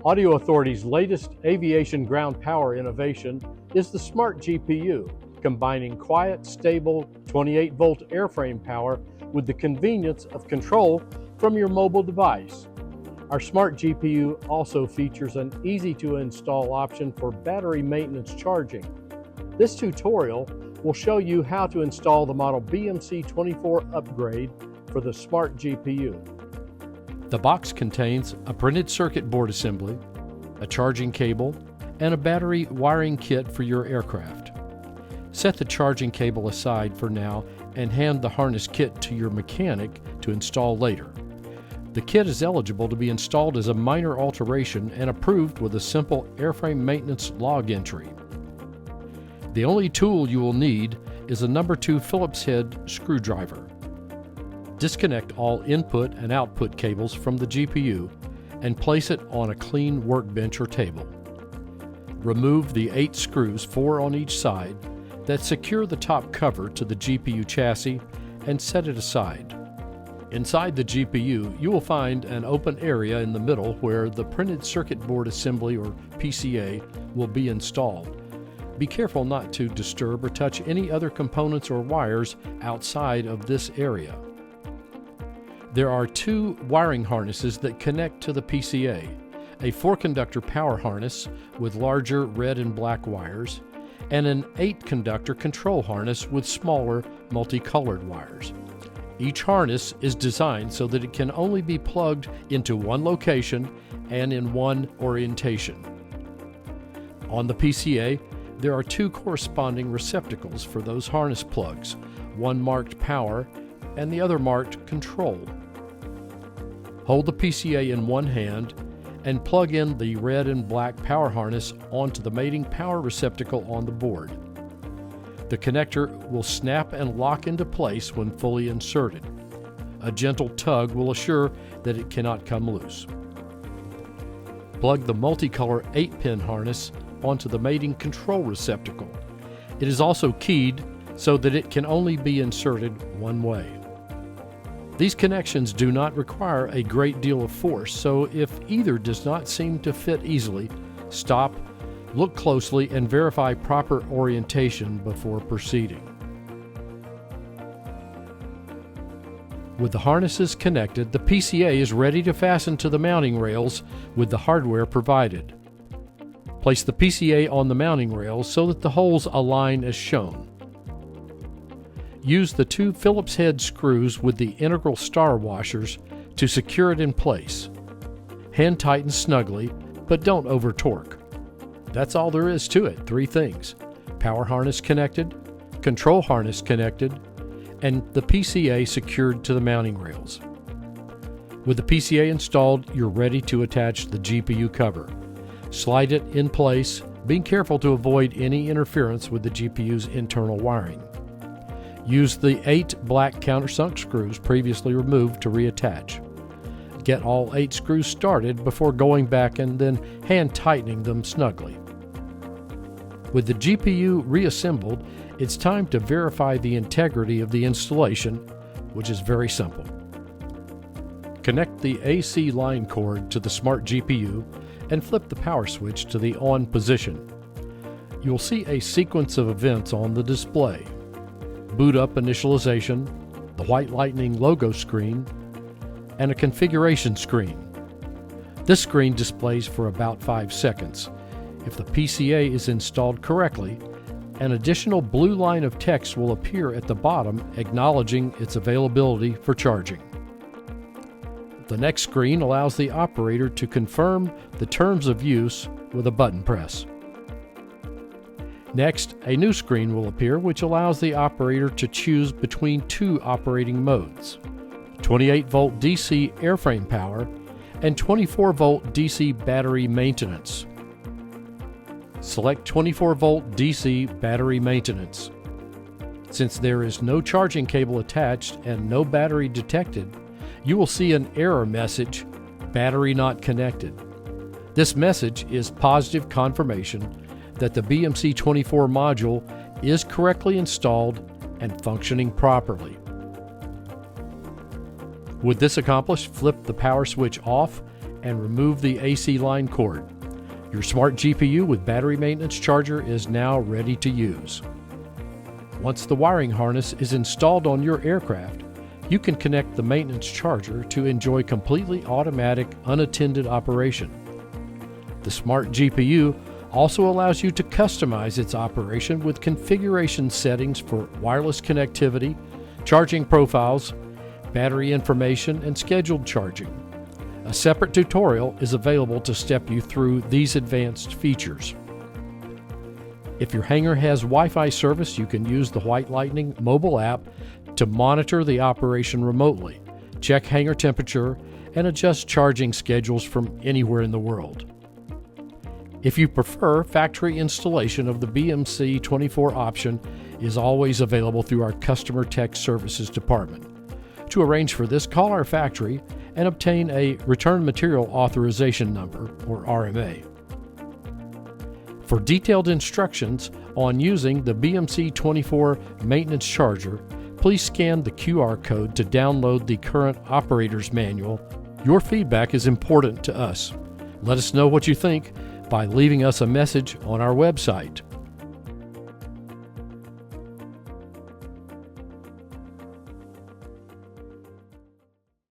Audio Authority's latest aviation ground power innovation is the SmartGPU, combining quiet, stable 28-volt airframe power with the convenience of control from your mobile device. Our SmartGPU also features an easy-to-install option for battery maintenance charging. This tutorial will show you how to install the model BMC24 upgrade for the SmartGPU. The box contains a printed circuit board assembly, a charging cable, and a battery wiring kit for your aircraft. Set the charging cable aside for now and hand the harness kit to your mechanic to install later. The kit is eligible to be installed as a minor alteration and approved with a simple airframe maintenance log entry. The only tool you will need is a number 2 Phillips head screwdriver. Disconnect all input and output cables from the GPU and place it on a clean workbench or table. Remove the 8 screws, 4 on each side, that secure the top cover to the GPU chassis and set it aside. Inside the GPU, you will find an open area in the middle where the printed circuit board assembly, or PCA, will be installed. Be careful not to disturb or touch any other components or wires outside of this area. There are 2 wiring harnesses that connect to the PCA, a 4-conductor power harness with larger red and black wires, and an 8-conductor control harness with smaller multicolored wires. Each harness is designed so that it can only be plugged into one location and in one orientation. On the PCA, there are 2 corresponding receptacles for those harness plugs, one marked power and the other marked control. Hold the PCA in one hand and plug in the red and black power harness onto the mating power receptacle on the board. The connector will snap and lock into place when fully inserted. A gentle tug will assure that it cannot come loose. Plug the multicolor 8-pin harness onto the mating control receptacle. It is also keyed so that it can only be inserted one way. These connections do not require a great deal of force, so if either does not seem to fit easily, stop, look closely, and verify proper orientation before proceeding. With the harnesses connected, the PCA is ready to fasten to the mounting rails with the hardware provided. Place the PCA on the mounting rails so that the holes align as shown. Use the 2 Phillips head screws with the integral star washers to secure it in place. Hand tighten snugly, but don't over torque. That's all there is to it, 3 things: power harness connected, control harness connected, and the PCA secured to the mounting rails. With the PCA installed, you're ready to attach the GPU cover. Slide it in place, being careful to avoid any interference with the GPU's internal wiring. Use the 8 black countersunk screws previously removed to reattach. Get all 8 screws started before going back and then hand tightening them snugly. With the GPU reassembled, it's time to verify the integrity of the installation, which is very simple. Connect the AC line cord to the SmartGPU and flip the power switch to the on position. You'll see a sequence of events on the display: boot up initialization, the white lightning logo screen, and a configuration screen. This screen displays for about 5 seconds. If the PCA is installed correctly, an additional blue line of text will appear at the bottom acknowledging its availability for charging. The next screen allows the operator to confirm the terms of use with a button press. Next, a new screen will appear which allows the operator to choose between 2 operating modes: 28-volt DC airframe power and 24-volt DC battery maintenance. Select 24-volt DC battery maintenance. Since there is no charging cable attached and no battery detected, you will see an error message, "Battery not connected." This message is positive confirmation that the BMC24 module is correctly installed and functioning properly. With this accomplished, flip the power switch off and remove the AC line cord. Your smart GPU with battery maintenance charger is now ready to use. Once the wiring harness is installed on your aircraft, you can connect the maintenance charger to enjoy completely automatic, unattended operation. The smart GPU also allows you to customize its operation with configuration settings for wireless connectivity, charging profiles, battery information, and scheduled charging. A separate tutorial is available to step you through these advanced features. If your hangar has Wi-Fi service, you can use the White Lightning mobile app to monitor the operation remotely, check hangar temperature, and adjust charging schedules from anywhere in the world. If you prefer, factory installation of the BMC24 option is always available through our Customer Tech Services department. To arrange for this, call our factory and obtain a Return Material Authorization Number, or RMA. For detailed instructions on using the BMC24 maintenance charger, please scan the QR code to download the current operator's manual. Your feedback is important to us. Let us know what you think by leaving us a message on our website.